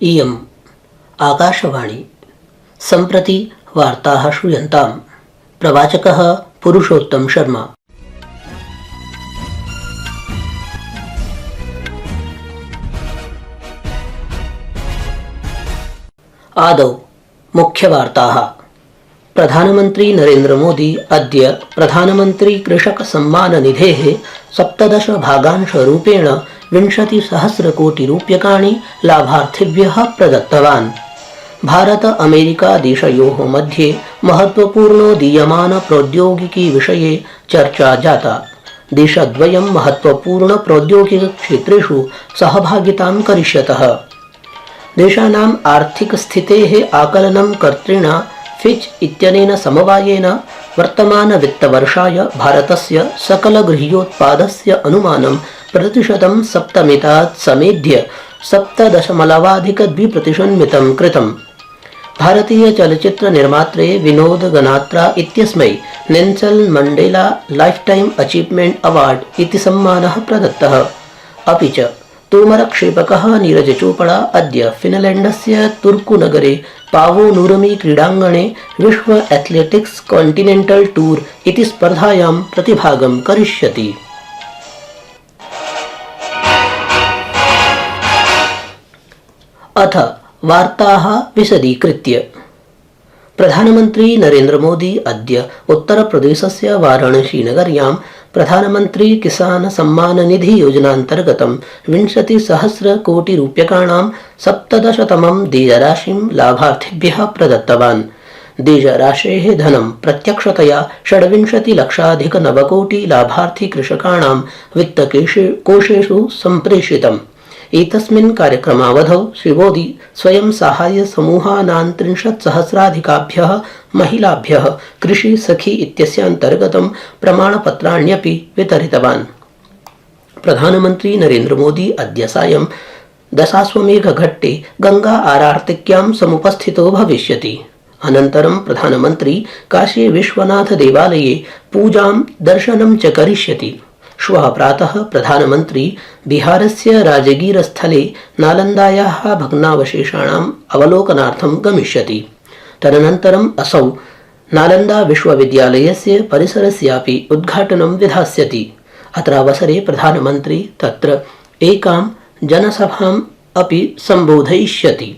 इयम् आकाशवाणी। सम्प्रति वार्ताः श्रूयन्ताम्। प्रवाचकः पुरुषोत्तम शर्मा। आदौ मुख्यवार्ताः। प्रधानमन्त्री नरेन्द्र मोदी अद्य प्रधानमन्त्री कृषक सम्मान निधेः 17 भागांशरूपेण 20,000,कोटिरूप्यकाणि लाभार्थिभ्यः प्रदत्तवान्। भारत अमेरिका देशयोः मध्ये महत्वपूर्णोदीयमान प्रौद्योगिकी विषये चर्चा जाता। देशद्वयं महत्वपूर्ण प्रौद्योगिकक्षेत्रेषु सहभागितां करिष्यतः। देशानाम् आर्थिकस्थितेः आकलनं कर्तृणा फिच इत्यनेन समवायेन वर्तमान वित्तवर्षाय भारतस्य सकलगृह्योत्पादस्य अनुमानं प्रतिशतं सप्तमितात् समेध्य 7.2% कृतम्। भारतीय चलच्चित्र निर्मात्रे विनोद गनात्रा इत्यस्मै Nelson Mandela lifetime achievement award इति सम्मानः प्रदत्तः। अपि च तोमरक्षेपकः नीरज चोपड़ा अद्य फिनलैण्डस्य तुर्कुनगरे पावोनुरमी क्रीडाङ्गणे विश्व एथलेटिक्स कॉन्टिनेंटल टूर इति स्पर्धायां प्रतिभागं करिष्यति। अथ वार्ताः विशदीकृत्य। प्रधानमन्त्री नरेन्द्र मोदी अद्य उत्तरप्रदेशस्य वाराणसीनगर्यां प्रधानमन्त्री किसान सम्मान निधि योजनान्तर्गतं 20,000,कोटिरूप्यकाणां 17तमं देयराशिं लाभार्थिभ्यः प्रदत्तवान्। देयराशेः धनं प्रत्यक्षतया 26,00,000,000 लाभार्थी कृषकाणां वित्तकोषेषु सम्प्रेषितम्। एतस्मिन् कार्यक्रमावधौ श्री मोदी स्वयं साहाय्य समूहानां 30,000,000 महिलाभ्यः कृषि सखी इत्यस्यान्तर्गतं प्रमाणपत्राण्यपि वितरितवान्। प्रधानमन्त्री नरेन्द्र मोदी अद्य सायं दशाश्वमेधघट्टे गंगा आरार्तिक्यां समुपस्थितो भविष्यति। अनन्तरं प्रधानमन्त्री काशी विश्वनाथ देवालये पूजां दर्शनं च करिष्यति। श्वः प्रातः प्रधानमन्त्री बिहारस्य राजगीरस्थले नालन्दायाः भग्नावशेषाणाम् अवलोकनार्थं गमिष्यति। तदनन्तरम् असौ नालन्दा विश्वविद्यालयस्य परिसरस्यापि उद्घाटनं विधास्यति। अत्रावसरे प्रधानमन्त्री तत्र एकां जनसभाम् अपि सम्बोधयिष्यति।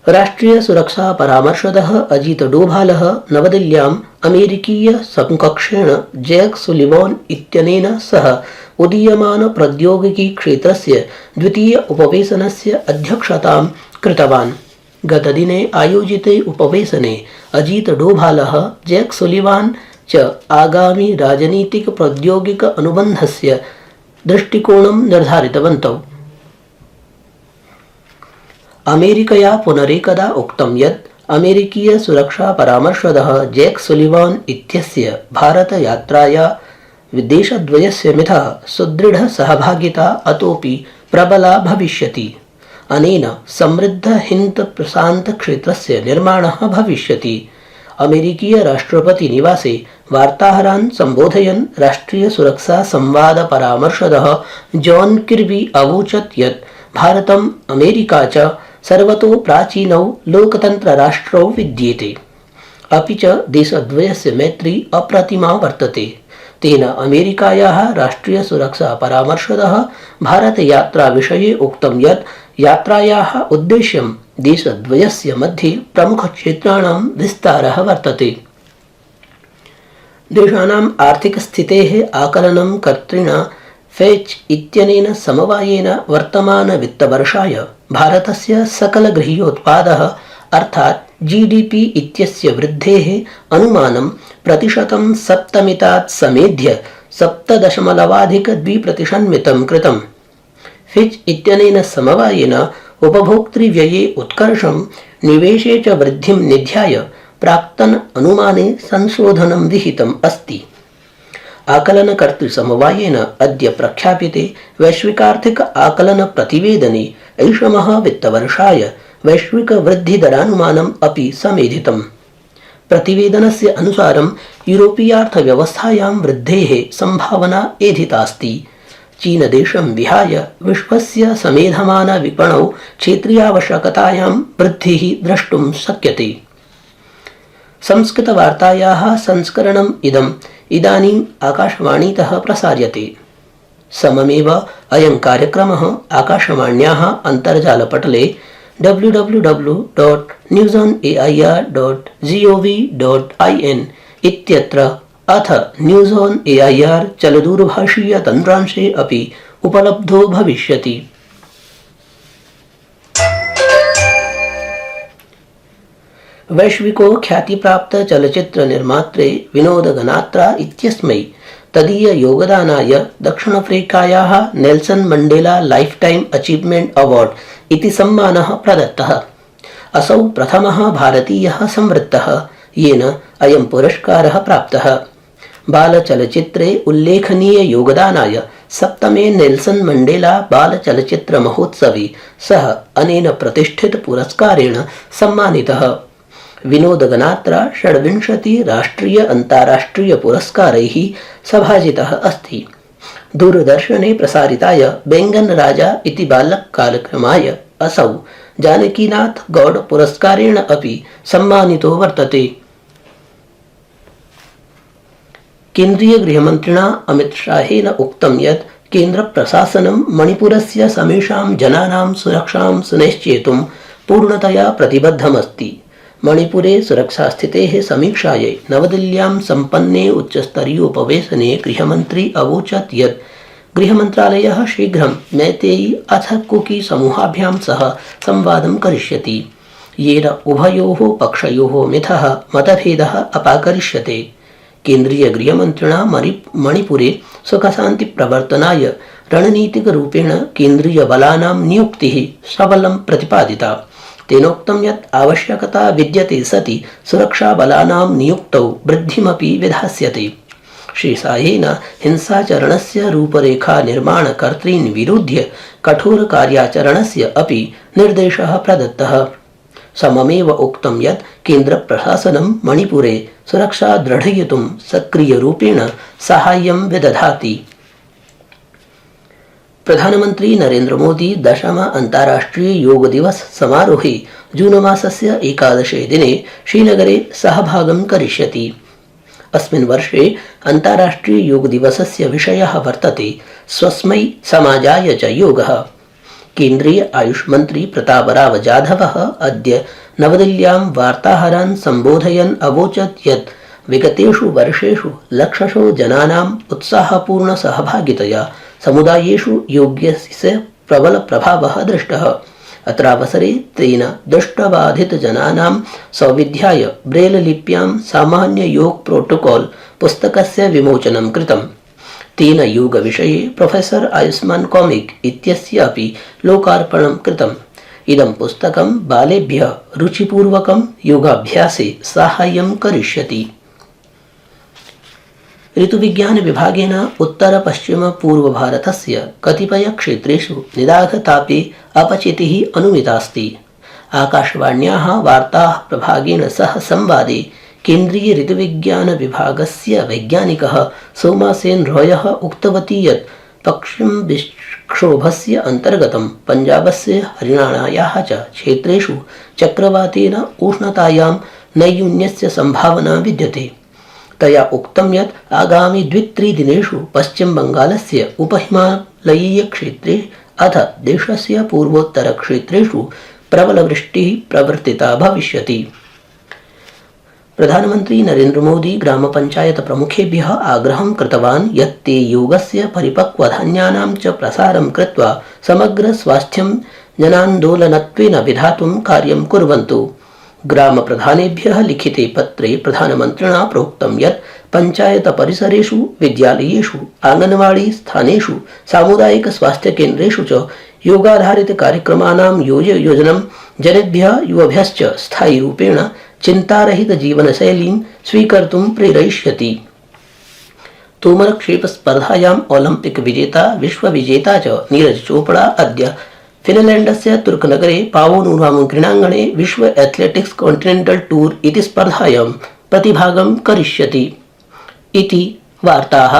राष्ट्रीय सुरक्षा परामर्शदः अजीत डोभालः नवदिल्ल्याम् अमेरिकीय समकक्षेण जैक सुलिवान इत्यनेन सह उदीयमान प्रौद्योगिकी क्षेत्रस्य द्वितीय उपवेशनस्य अध्यक्षतां कृतवान्। गतदिने आयोजिते उपवेशने अजीत डोभालः जैक सुलिवान च आगामी राजनीतिक प्रौद्योगिक अनुबन्धस्य दृष्टिकोणं निर्धारितवन्तौ। अमेरिकया पुनरेकदा उक्तं यत् अमेरिकीय सुरक्षा परामर्शदः जैक सुलिवान इत्यस्य भारत यात्राया देशद्वयस्य मिथः सुदृढ सहभागिता अतोपि प्रबला भविष्यति। अनेन समृद्ध हिन्द प्रशान्त क्षेत्रस्य निर्माणः भविष्यति। अमेरिकीय राष्ट्रपति निवासे वार्ताहरान् सम्बोधयन् राष्ट्रीय सुरक्षा संवाद परामर्शदः जॉन किर्बी अवोचत् यत् भारतम् अमेरिका च सर्वतो प्राचीनौ लोकतन्त्रराष्ट्रौ विद्येते। अपि च देशद्वयस्य मैत्री अप्रतिमा वर्तते। तेन अमेरिकायाः राष्ट्रीय सुरक्षा परामर्शदः भारतयात्रा विषये उक्तं यत् यात्रायाः उद्देश्यं देशद्वयस्य मध्ये प्रमुखक्षेत्राणां विस्तारः वर्तते। देशानाम् आर्थिकस्थितेः आकलनं कर्तृणा फिच इत्यनेन समवायेन वर्तमान वित्तवर्षाय भारतस्य सकलगृह्योत्पादः अर्थात् जीडीपी इत्यस्य वृद्धेः अनुमानं प्रतिशतं सप्तमितात् समेध्य 7.2% कृतम्। फिच इत्यनेन समवायेन उपभोक्तृव्यये उत्कर्षं निवेशे च वृद्धिं निध्याय प्राक्तन अनुमाने संशोधनं विहितम् अस्ति। आकलनकर्तृसमवायेन अद्य प्रख्यापिते वैश्विकार्थिक आकलन प्रतिवेदने ऐषमः वित्तवर्षाय वैश्विक वृद्धिदरानुमानम् अपि समेधितम्। प्रतिवेदनस्य अनुसारं यूरोपीयार्थव्यवस्थायां वृद्धेः संभावना एधितास्ति। चीनदेशं विहाय विश्वस्य समेधमानविपणौ क्षेत्रीयावश्यकतायां वृद्धिः द्रष्टुं शक्यते। संस्कृतवार्तायाः संस्करणम् इदानीम् आकाशवाणीतः प्रसार्यते। सममेव अयं कार्यक्रमः आकाशवाण्याः अन्तर्जालपटले www.newsonair.gov.in इत्यत्र अथ न्यूज़ ऑन एआईआर चलदूरभाषीय तन्त्रांशे अपि उपलब्धो भविष्यति। वैश्विको ख्यातिप्राप्त चलचित्र निर्मात्रे विनोद गनात्रा इत्यस्मै तदीय योगदानाय दक्षिणाफ्रिकायाः Nelson Mandela lifetime achievement award इति सम्मानः प्रदत्तः। असौ प्रथमः भारतीयः संवृत्तः येन अयं पुरस्कारः प्राप्तः। बालचलचित्रे उल्लेखनीय योगदानाय 7मे नेल्सन मण्डेला बालचलचित्र महोत्सवे सः अनेन प्रतिष्ठित पुरस्कारेण सम्मानितः। विनोद गनात्रा 26 राष्ट्रीय अन्ताराष्ट्रीय पुरस्कारैः सभाजितः अस्ति। दूरदर्शने प्रसारिताय बेङ्गन राजा इति बालकार्यक्रमाय असौ जानकीनाथ गौड पुरस्कारेण अपि सम्मानितो वर्तते। केन्द्रीय गृहमन्त्रिणा अमित शाहेन उक्तं यत् केन्द्रप्रशासनं मणिपुरस्य समेषां जनानां सुरक्षां सुनिश्चेतुं पूर्णतया प्रतिबद्धमस्ति। मणिपुरे सुरक्षास्थितेः समीक्षायै नवदिल्ल्यां सम्पन्ने उच्चस्तरीयोपवेशने गृहमन्त्री अवोचत् यत् गृहमन्त्रालयः शीघ्रं मैतेई अथ कुकी समूहाभ्यां सह संवादं करिष्यति, येन उभयोः पक्षयोः मिथः मतभेदः अपाकरिष्यते। केन्द्रीय गृहमन्त्रिणा मणिपुरे सुखशान्तिप्रवर्तनाय रणनीतिकरूपेण केन्द्रीयबलानां नियुक्तिः सबलं प्रतिपादिता। तेनोक्तं यत् आवश्यकता विद्यते सति सुरक्षाबलानां नियुक्तौ वृद्धिमपि विधास्यते। श्रीशाहेन हिंसाचरणस्य रूपरेखा निर्माणकर्तॄन् विरुध्य कठोरकार्याचरणस्य अपि निर्देशः प्रदत्तः। सममेव उक्तं यत् केन्द्रप्रशासनं मणिपुरे सुरक्षा दृढयितुं सक्रियरूपेण साहाय्यं विदधाति। प्रधानमन्त्री नरेन्द्र मोदी 10मा अन्ताराष्ट्रिय योग दिवस समारोहे जून मासस्य 11 दिने श्रीनगरे सहभागं करिष्यति। अस्मिन् वर्षे अन्ताराष्ट्रिय योग दिवसस्य विषयः वर्तते स्वस्मै समाजाय च योगः। केन्द्रीय आयुष मन्त्री प्रतापराव जाधवः अद्य नवदिल्ल्यां वार्ताहरान् सम्बोधयन् अवोचत् यत् विगतेषु वर्षेषु लक्षशो जनानाम् उत्साहपूर्ण सहभागितया समुदायेषु योगस्य प्रबलप्रभावः दृष्टः। अत्रावसरे तेन दृष्टबाधितजनानां सौविध्याय ब्रेल लिप्यां सामान्य योग प्रोटोकॉल पुस्तकस्य विमोचनं कृतम्। तेन योगविषये प्रोफेसर आयुष्मान कॉमिक इत्यस्य अपि लोकार्पणं कृतम्। इदं पुस्तकं बालेभ्यः रुचिपूर्वकं योगाभ्यासे साहाय्यं करिष्यति। ऋतुविज्ञान विभागेन उत्तर पश्चिम पूर्व भारतस्य कतिपय क्षेत्रेषु निदाघतापे अपचितिः अनुमितास्ति। आकाशवाण्याः वार्ताः प्रभागेन सह संवादे केन्द्रीय ऋतुविज्ञान विभागस्य वैज्ञानिकः सोमासेन रॉयः उक्तवती यत् पश्चिम विक्षोभस्य अन्तर्गतं पञ्जाबस्य हरियाणायाः च क्षेत्रेषु चक्रवातेन उष्णतायां नैयून्यस्य सम्भावना विद्यते। तया उक्तं यत् आगामि 2-3 दिनेषु पश्चिम बंगालस्य उपहिमालयीयक्षेत्रे अथ देशस्य पूर्वोत्तरक्षेत्रेषु प्रबलवृष्टिः प्रवर्तिता भविष्यति। प्रधानमन्त्री नरेन्द्र मोदी ग्रामपञ्चायत प्रमुखेभ्यः आग्रहं कृतवान् यत् ते योगस्य परिपक्वधान्यानां च प्रसारं कृत्वा समग्र स्वास्थ्यं जनान्दोलनत्वेन विधातुं कार्यं कुर्वन्तु। ग्रामप्रधानेभ्यः लिखिते पत्रे प्रधानमन्त्रिणा प्रोक्तं यत् पञ्चायत परिसरेषु विद्यालयेषु आंगनवाड़ी स्थानेषु सामुदायिक स्वास्थ्य केन्द्रेषु च योगाधारित कार्यक्रमाणां योजनं जनेभ्यः युवभ्यश्च स्थायीरूपेण चिन्तारहित जीवनशैलीं स्वीकर्तुं प्रेरयिष्यति। तोमरक्षेप स्पर्धायाम् ओलम्पिक विजेता विश्वविजेता च नीरज चोपड़ा अद्य फिनलैण्डस्य तुर्कनगरे पावोनुराम क्रीडाङ्गणे विश्व एथलेटिक्स कॉन्टिनेंटल टूर इति स्पर्धायां प्रतिभागं करिष्यति। इति वार्ताः।